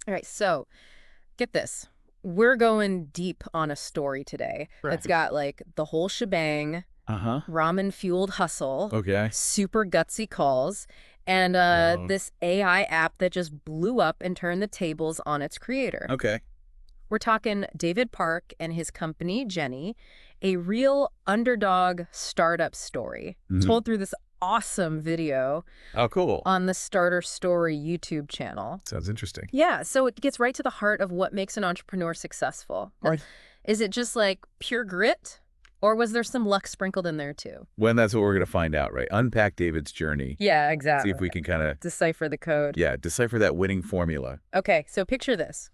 All right, so get this. We're going deep on a story today that's Right. got like the whole shebang, Uh-huh. ramen-fueled hustle, Okay. super gutsy calls, and Oh. this AI app that just blew up and turned the tables on its creator. Okay. We're talking David Park and his company, Jenny, a real underdog startup story Mhm. told through this awesome video Oh, cool. on the Starter Story YouTube channel. Sounds interesting. Yeah, so it gets right to the heart of what makes an entrepreneur successful. Right. Is it just like pure grit, or was there some luck sprinkled in there too? When that's what we're going to find out, right? Unpack David's journey. Yeah, See exactly. if we can kind of, Decipher the code. yeah, decipher that winning formula. Okay, so picture this.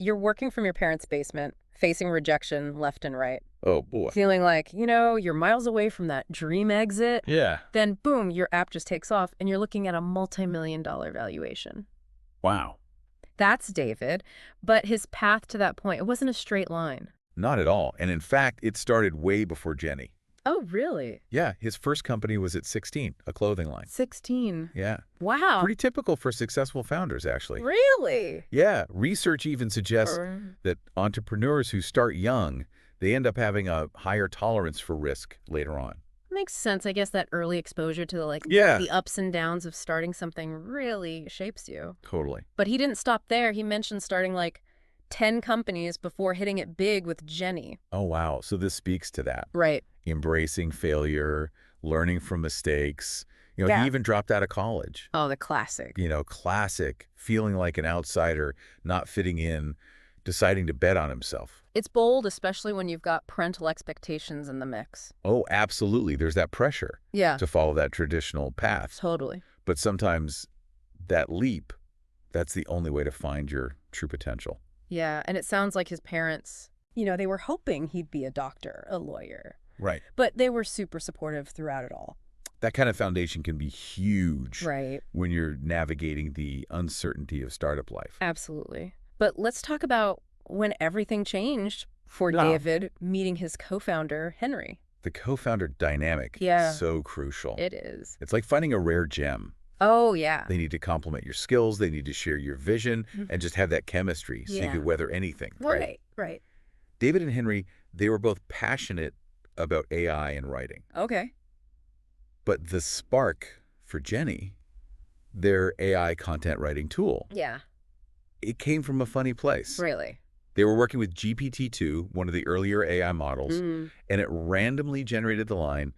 You're working from your parents' basement, facing rejection left and right, Oh, boy. feeling like, you're miles away from that dream exit. Yeah. Then, boom, your app just takes off and you're looking at a multi-million-dollar valuation. Wow. That's David, but his path to that point, it wasn't a straight line. Not at all. And in fact, it started way before Jenny. Oh, really? Yeah, his first company was at 16, a clothing line. 16. Yeah. Wow. Pretty typical for successful founders, actually. Really? Yeah, research even suggests that entrepreneurs who start young, they end up having a higher tolerance for risk later on. Makes sense. I guess that early exposure to Yeah. the ups and downs of starting something really shapes you. Totally. But he didn't stop there. He mentioned starting like 10 companies before hitting it big with Jenny. Oh, wow. So this speaks to that. Right. Embracing failure, learning from mistakes. Yeah. He even dropped out of college. Oh, the classic. Classic, feeling like an outsider, not fitting in, deciding to bet on himself. It's bold, especially when you've got parental expectations in the mix. Oh, absolutely. There's that pressure Yeah, to follow that traditional path. totally. But sometimes that leap, that's the only way to find your true potential. Yeah, and it sounds like his parents, they were hoping he'd be a doctor, a lawyer. Right. But they were super supportive throughout it all. That kind of foundation can be huge Right. when you're navigating the uncertainty of startup life. Absolutely. But let's talk about when everything changed for Yeah. David meeting his co-founder, Henry. The co-founder dynamic Yeah. is so crucial. It is. It's like finding a rare gem. Oh, yeah. They need to complement your skills, they need to share your vision, and just have that chemistry so you Yeah. could weather anything. Right. David and Henry, they were both passionate about AI and writing. Okay. But the spark for Jenny, their AI content writing tool, Yeah, it came from a funny place. really. They were working with GPT-2, one of the earlier AI models, Mm. and it randomly generated the line,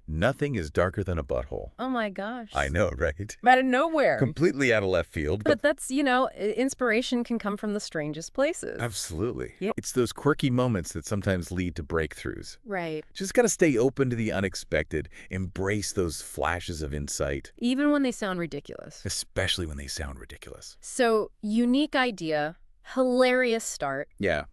"Nothing is darker than a butthole." Oh, my gosh. I know, right? Out of nowhere. Completely out of left field, But but that's, inspiration can come from the strangest places. absolutely. Yeah. It's those quirky moments that sometimes lead to breakthroughs. Right. Just got to stay open to the unexpected, embrace those flashes of insight, Even when they sound ridiculous. especially when they sound ridiculous. So, unique idea, hilarious start. Yeah.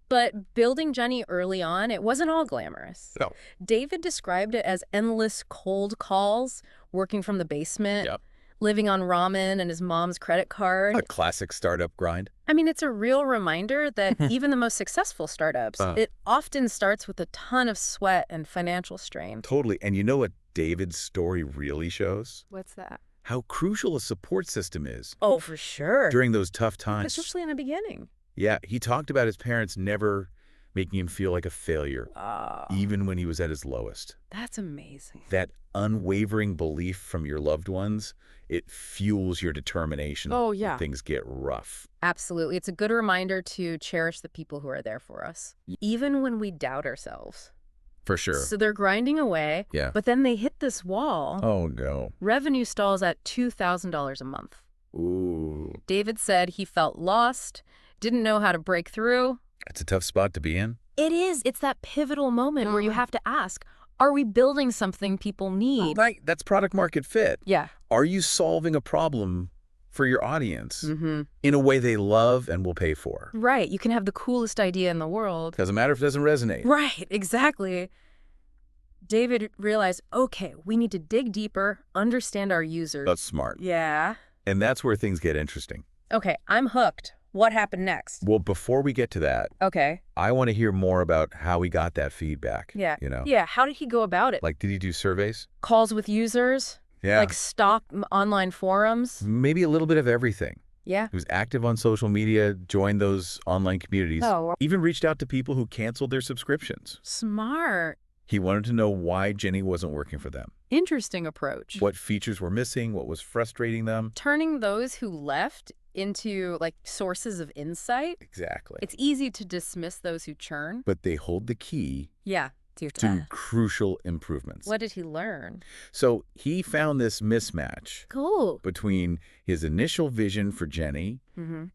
But building Jenny early on, it wasn't all glamorous. No. David described it as endless cold calls, working from the basement, Yep. living on ramen and his mom's credit card. A classic startup grind. I mean, it's a real reminder that even the most successful startups, it often starts with a ton of sweat and financial strain. Totally. And you know what David's story really shows? What's that? How crucial a support system is Oh, for sure. during those tough times. Especially in the beginning. Yeah, he talked about his parents never making him feel like a failure, even when he was at his lowest. That's amazing. That unwavering belief from your loved ones, it fuels your determination Oh, yeah. when things get rough. Absolutely. It's a good reminder to cherish the people who are there for us, even when we doubt ourselves. For sure. So they're grinding away, Yeah. but then they hit this wall. Oh, no. Revenue stalls at $2,000 a month. Ooh. David said he felt lost, didn't know how to break through. It's a tough spot to be in. It is. It's that pivotal moment where you have to ask, are we building something people need? Right. That's product market fit. Yeah. Are you solving a problem for your audience Mm-hmm. in a way they love and will pay for? Right. You can have the coolest idea in the world. Doesn't matter if it doesn't resonate. Right. Exactly. David realized, okay, we need to dig deeper, understand our users. That's smart. Yeah. And that's where things get interesting. Okay, I'm hooked. What happened next? Well, before we get to that, Okay. I want to hear more about how he got that feedback. Yeah. You know? Yeah, how did he go about it? Like, did he do surveys? Calls with users? Yeah. Like stock online forums? Maybe a little bit of everything. Yeah. He was active on social media, joined those online communities, Oh, even reached out to people who canceled their subscriptions. smart. He wanted to know why Jenny wasn't working for them, Interesting approach. what features were missing, what was frustrating them. Turning those who left into, like, sources of insight. Exactly. It's easy to dismiss those who churn. But they hold the key Yeah. to crucial improvements. What did he learn? So he found this mismatch Cool. between his initial vision for Jenny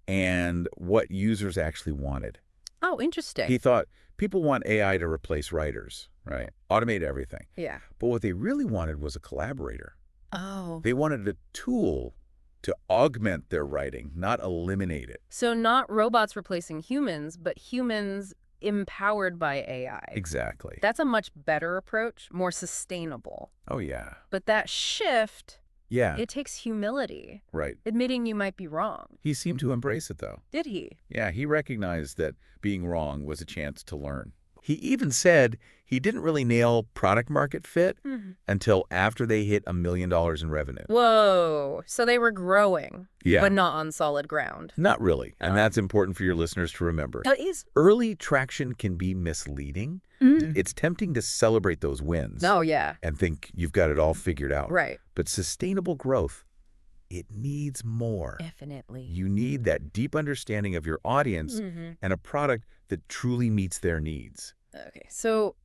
and what users actually wanted. Oh, interesting. He thought people want AI to replace writers, right? Automate everything. Yeah. But what they really wanted was a collaborator. Oh. They wanted a tool to augment their writing, not eliminate it. So not robots replacing humans, but humans empowered by AI. Exactly. That's a much better approach, more sustainable. Oh, yeah. But that shift, Yeah, it takes humility, right. admitting you might be wrong. He seemed to embrace it, though. Did he? Yeah, he recognized that being wrong was a chance to learn. He even said he didn't really nail product market fit until after they hit $1 million in revenue. Whoa. So they were growing, Yeah. but not on solid ground. Not really. And that's important for your listeners to remember. That is. Early traction can be misleading. It's tempting to celebrate those wins Oh, yeah. and think you've got it all figured out. Right. But sustainable growth, it needs more. Definitely. You need that deep understanding of your audience and a product that truly meets their needs. Okay. So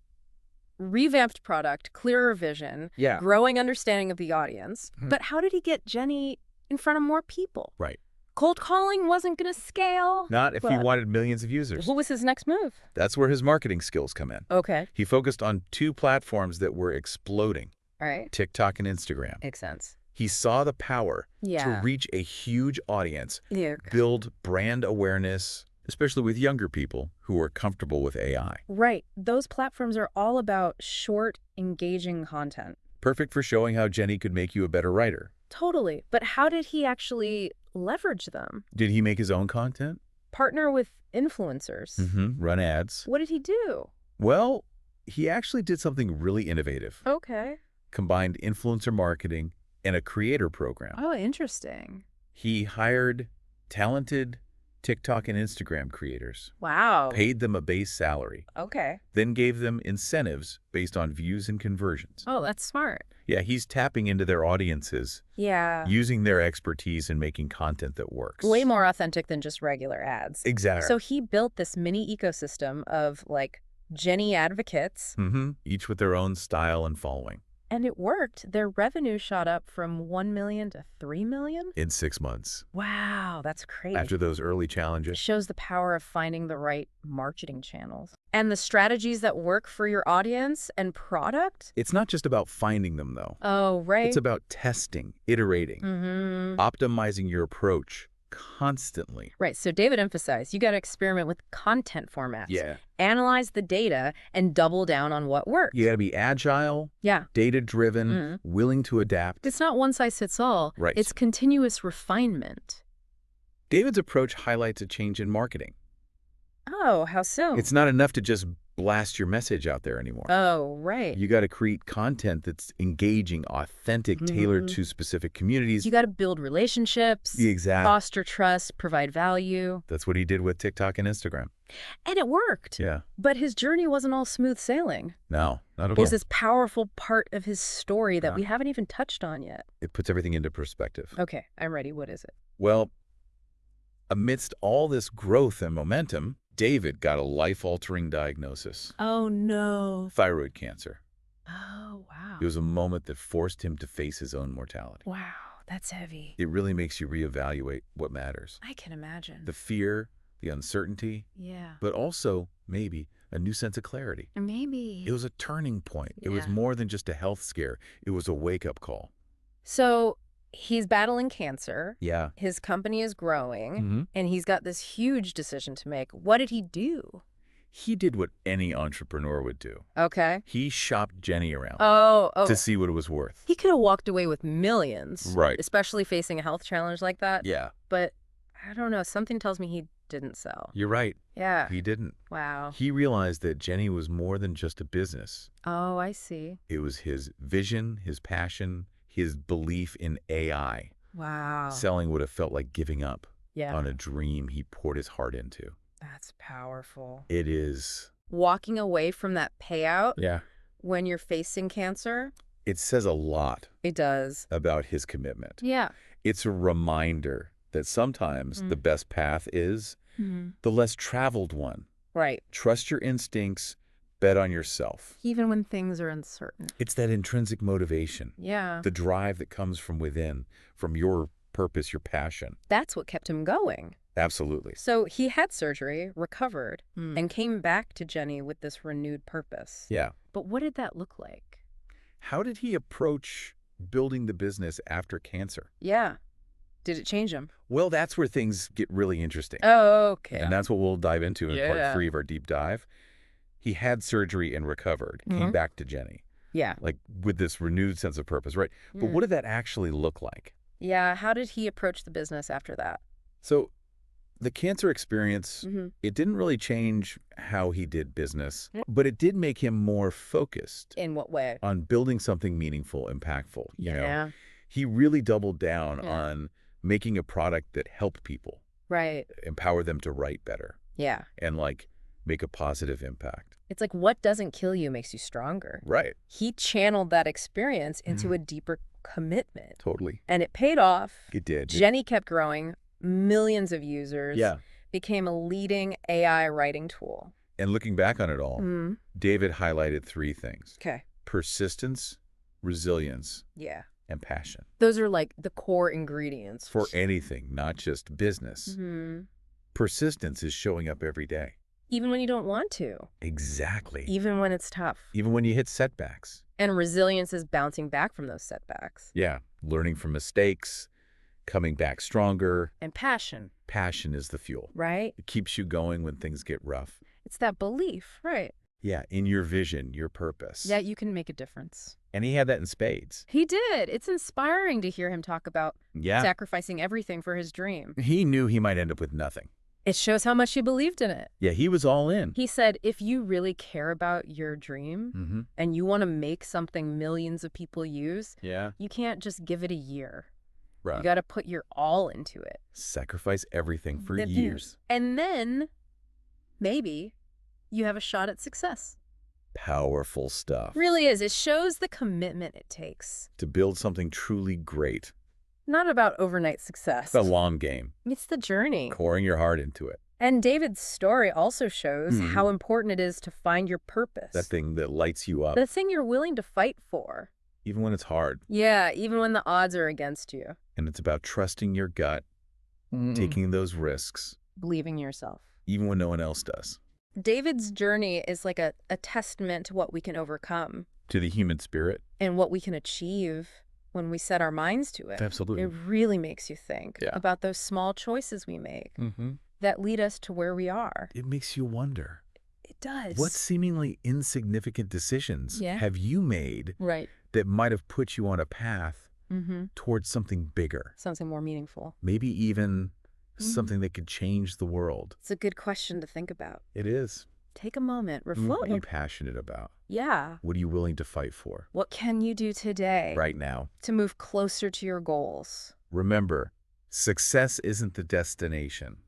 revamped product, clearer vision, Yeah. growing understanding of the audience. But how did he get Jenny in front of more people? Right. Cold calling wasn't going to scale. Not if he wanted millions of users. What was his next move? That's where his marketing skills come in. Okay. He focused on two platforms that were exploding, All right. TikTok and Instagram. Makes sense. He saw the power Yeah. to reach a huge audience, Yeah. build brand awareness, especially with younger people who are comfortable with AI. Right. Those platforms are all about short, engaging content. Perfect for showing how Jenny could make you a better writer. Totally. But how did he actually leverage them? Did he make his own content? Partner with influencers. Run ads? What did he do? Well, he actually did something really innovative. Okay. Combined influencer marketing and a creator program. Oh, interesting. He hired talented TikTok and Instagram creators, Wow. paid them a base salary, Okay. then gave them incentives based on views and conversions. Oh, that's smart. Yeah, he's tapping into their audiences, Yeah. using their expertise in making content that works. Way more authentic than just regular ads. Exactly. So he built this mini ecosystem of, like, Jenny advocates. Each with their own style and following. And it worked. Their revenue shot up from 1 million to 3 million. In 6 months. Wow, that's crazy. After those early It challenges. shows the power of finding the right marketing channels. And the strategies that work for your audience and product? It's not just about finding them, though. Oh, right. It's about testing, iterating, optimizing your approach constantly. Right. So David emphasized, you got to experiment with content formats. Yeah. Analyze the data and double down on what works. You got to be agile, Yeah. data-driven, willing to adapt. It's not one size fits all. Right. It's continuous refinement. David's approach highlights a change in marketing. Oh, how so? It's not enough to just blast your message out there anymore. Oh, right. You got to create content that's engaging, authentic, tailored to specific communities. You got to build relationships, Exactly. foster trust, provide value. That's what he did with TikTok and Instagram. And it worked. Yeah. But his journey wasn't all smooth sailing. No, not at all. There's this powerful part of his story that Yeah. we haven't even touched on yet. It puts everything into perspective. Okay, I'm ready. What is it? Well, amidst all this growth and momentum, David got a life-altering diagnosis. Oh, no. Thyroid cancer. Oh, wow. It was a moment that forced him to face his own mortality. Wow, that's heavy. It really makes you reevaluate what matters. I can imagine. The fear, the uncertainty, Yeah. but also, maybe, a new sense of clarity. Maybe. It was a turning point. It was Yeah. more than just a health scare. It was a wake-up call. So he's battling cancer. Yeah. His company is growing, and he's got this huge decision to make. What did he do? He did what any entrepreneur would do. Okay. He shopped Jenny around Oh. to see what it was worth. He could have walked away with millions. Right. Especially facing a health challenge like that. Yeah. But I don't know. Something tells me he didn't sell. You're right. Yeah. He didn't. Wow. He realized that Jenny was more than just a business. Oh, I see. It was his vision, his passion, his belief in AI. Wow. Selling would have felt like giving up. Yeah. on a dream he poured his heart into. That's powerful. It is. Walking away from that payout Yeah. when you're facing cancer, It says a lot it does. about his commitment. Yeah. It's a reminder that sometimes the best path is the less traveled one. Right. Trust your instincts, bet on yourself. Even when things are uncertain. It's that intrinsic motivation, Yeah. the drive that comes from within, from your purpose, your passion. That's what kept him going. Absolutely. So he had surgery, recovered, and came back to Jenny with this renewed purpose. Yeah. But what did that look like? How did he approach building the business after cancer? Yeah. Did it change him? Well, that's where things get really interesting. Oh, okay. And that's what we'll dive into in part Yeah. 3 of our deep dive. He had surgery and recovered, came back to Jenny, Yeah. like with this renewed sense of purpose, right? But what did that actually look like? Yeah. How did he approach the business after that? So the cancer experience, it didn't really change how he did business, but it did make him more focused In what way? on building something meaningful, impactful. You know? Yeah. He really doubled down Yeah. on making a product that helped people, Right. empower them to write better, Yeah. and like make a positive impact. It's like what doesn't kill you makes you stronger. Right. He channeled that experience into a deeper commitment. Totally. And it paid off. It did. Jenny kept growing, millions of users. Yeah. Became a leading AI writing tool. And looking back on it all, David highlighted 3 things: Okay. persistence, resilience, Yeah. and passion. Those are like the core ingredients. For anything, not just business. Persistence is showing up every day. Even when you don't want to. Exactly. Even when it's tough. Even when you hit setbacks. And resilience is bouncing back from those setbacks. Yeah. Learning from mistakes, coming back stronger. And passion. Passion is the fuel. Right? It keeps you going when things get rough. It's that belief, right? Yeah, in your vision, your purpose. That you can make a difference. And he had that in spades. He did. It's inspiring to hear him talk about Yeah. sacrificing everything for his dream. He knew he might end up with nothing. It shows how much he believed in it. Yeah, he was all in. He said, if you really care about your dream and you want to make something millions of people use, Yeah. you can't just give it a year. Right. You got to put your all into it. Sacrifice everything for Then- years. And then maybe you have a shot at success. Powerful stuff. Really is. It shows the commitment it takes. To build something truly great. Not about overnight success. It's a long game. It's the journey. Pouring your heart into it. And David's story also shows how important it is to find your purpose. That thing that lights you up. The thing you're willing to fight for. Even when it's hard. Yeah, even when the odds are against you. And it's about trusting your gut, taking those risks, Believing in yourself. even when no one else does. David's journey is like a testament to what we can overcome To the human spirit. and what we can achieve when we set our minds to it. Absolutely. It really makes you think Yeah. about those small choices we make that lead us to where we are. It makes you wonder. It does. What seemingly insignificant decisions Yeah. have you made Right. that might have put you on a path towards something bigger? Something more meaningful. Maybe even something that could change the world. It's a good question to think about. It is. Take a moment, What reflect. are you passionate about? Yeah. What are you willing to fight for What can you do today right now? to move closer to your goals? Remember, success isn't the destination.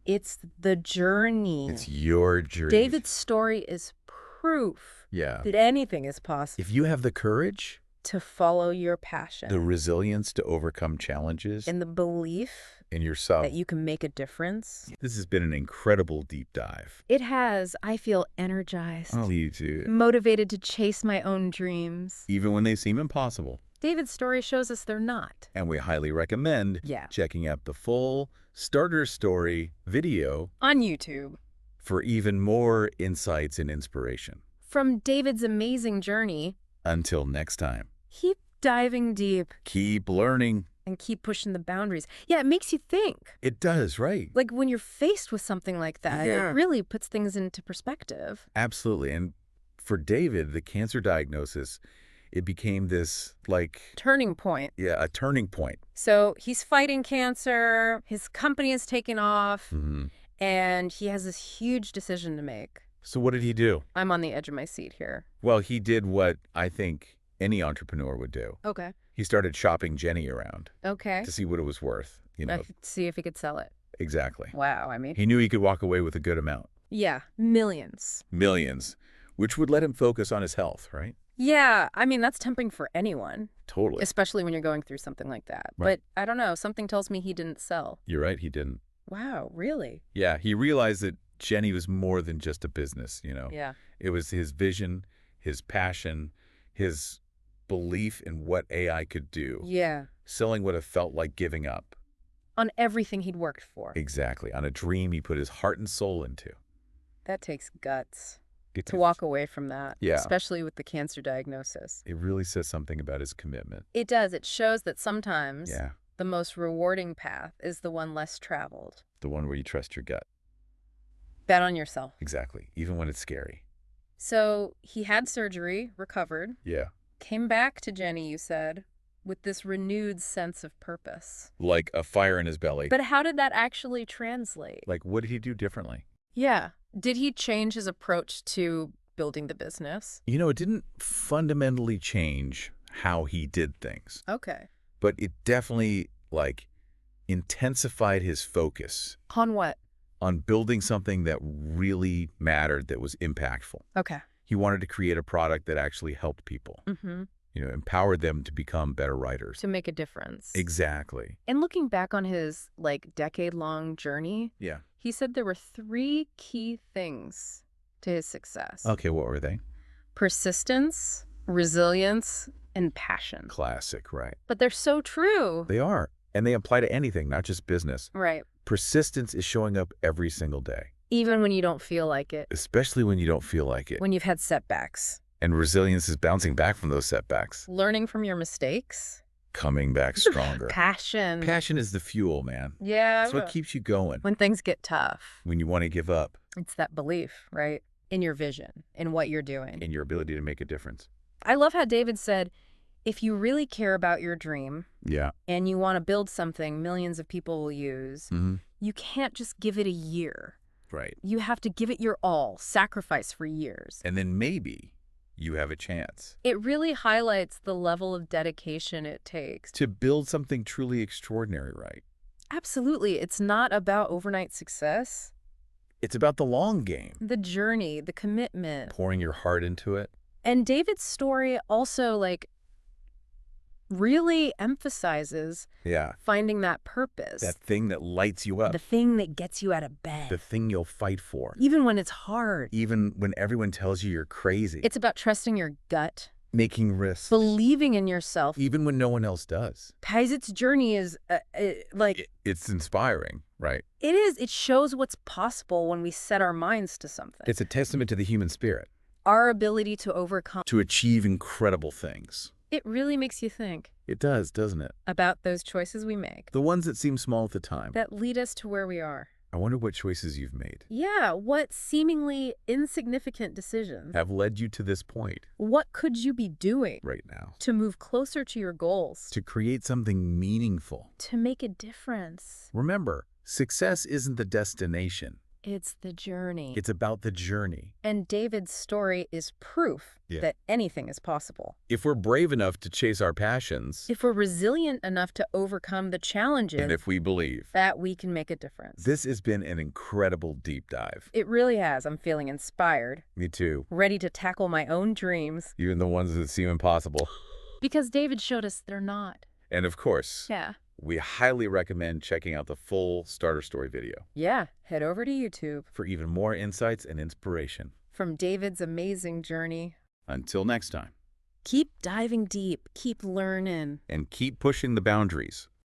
It's the journey. It's your journey. David's story is proof Yeah. that anything is possible. If you have the courage, To follow your passion. the resilience to overcome challenges and the belief in yourself, that you can make a difference. this has been an incredible deep dive. It has. I feel energized, I'll leave you to motivated to chase my own dreams. even when they seem impossible. David's story shows us they're not. And we highly recommend Yeah. checking out the full Starter Story video On YouTube. for even more insights and inspiration. From David's amazing journey, Until next time, keep diving deep keep learning. and keep pushing the boundaries. Yeah, it makes you think. It does, right? Like when you're faced with something like that, Yeah. it really puts things into perspective. Absolutely. And for David, the cancer diagnosis, it became this, like, Turning point. a turning point. So he's fighting cancer, his company is taking off, Mhm. and he has this huge decision to make. So what did he do? I'm on the edge of my seat here. Well, he did what I think any entrepreneur would do. Okay. He started shopping Jenny around Okay. to see what it was worth, you know. See if he could sell it. Exactly. Wow, I mean. He knew he could walk away with a good amount. Yeah, millions. Millions, which would let him focus on his health, right? Yeah, I mean, that's tempting for anyone, Totally. especially when you're going through something like that. Right. But I don't know, something tells me he didn't sell. You're right, he didn't. Wow, really? Yeah, he realized that Jenny was more than just a business, Yeah. It was his vision, his passion, his belief in what AI could do. Yeah. Selling would have felt like giving up. On everything he'd worked for. Exactly. On a dream he put his heart and soul into. That takes guts It to walk away from that, Yeah. especially with the cancer diagnosis. It really says something about his commitment. It does. It shows that sometimes Yeah. the most rewarding path is the one less traveled. The one where you trust your gut. Bet on yourself. Exactly. Even when it's scary. So he had surgery, recovered, Yeah. came back to Jenny, you said, with this renewed sense of purpose. Like a fire in his belly. But how did that actually translate? Like, what did he do differently? Yeah. Did he change his approach to building the business? It didn't fundamentally change how he did things, Okay. but it definitely, intensified his focus On what? on building something that really mattered, that was impactful. Okay. He wanted to create a product that actually helped people, Mm-hmm. empowered them to become better writers. To make a difference. Exactly. And looking back on his, decade-long journey, Yeah. he said there were 3 key things to his success. Okay, what were they? Persistence, resilience, and passion. Classic, right? But they're so true. They are. And they apply to anything, not just business. Right. Persistence is showing up every single day, Even when you don't feel like it. especially when you don't feel like it. When you've had setbacks. And resilience is bouncing back from those setbacks, Learning from your mistakes. coming back stronger. Passion. Passion is the fuel, man. Yeah. It's what keeps you going When things get tough. when you want to give up It's that belief, right? In your vision, in what you're doing. in your ability to make a difference. I love how David said, if you really care about your dream Yeah. and you want to build something millions of people will use, Mm-hmm. you can't just give it a year. Right. You have to give it your all, sacrifice for years. And then maybe you have a chance It really highlights the level of dedication it takes. to build something truly extraordinary, right? Absolutely. It's not about overnight success. It's about the long game, The journey, the commitment. pouring your heart into it. And David's story also, really emphasizes Yeah. finding that purpose. That thing that lights you up. The thing that gets you out of bed. The thing you'll fight for. Even when it's hard. Even when everyone tells you you're crazy. It's about trusting your gut, making risks. believing in yourself. Even when no one else does. Paizet's journey is, It's inspiring, right? it is. It shows what's possible when we set our minds to something. It's a testament to the human spirit. Our ability to overcome. To achieve incredible things. It really makes you think It does, doesn't it? about those choices we make The ones that seem small at the time. that lead us to where we are. I wonder what choices you've made Yeah, what seemingly insignificant decisions? have led you to this point What could you be doing right now. to move closer to your goals? To create something meaningful. To make a difference? Remember, success isn't the destination. It's the journey. It's about the journey. And David's story is proof that anything is possible. If we're brave enough to chase our passions, If we're resilient enough to overcome the challenges, and if we believe, that we can make a difference. this has been an incredible deep dive. It really has. I'm feeling inspired, Me too. ready to tackle my own dreams. Even the ones that seem impossible. Because David showed us they're not. And of course, Yeah. we highly recommend checking out the full starter story video Yeah. Head over to YouTube. for even more insights and inspiration. From David's amazing journey. Until next time. Keep diving deep. Keep learning. And keep pushing the boundaries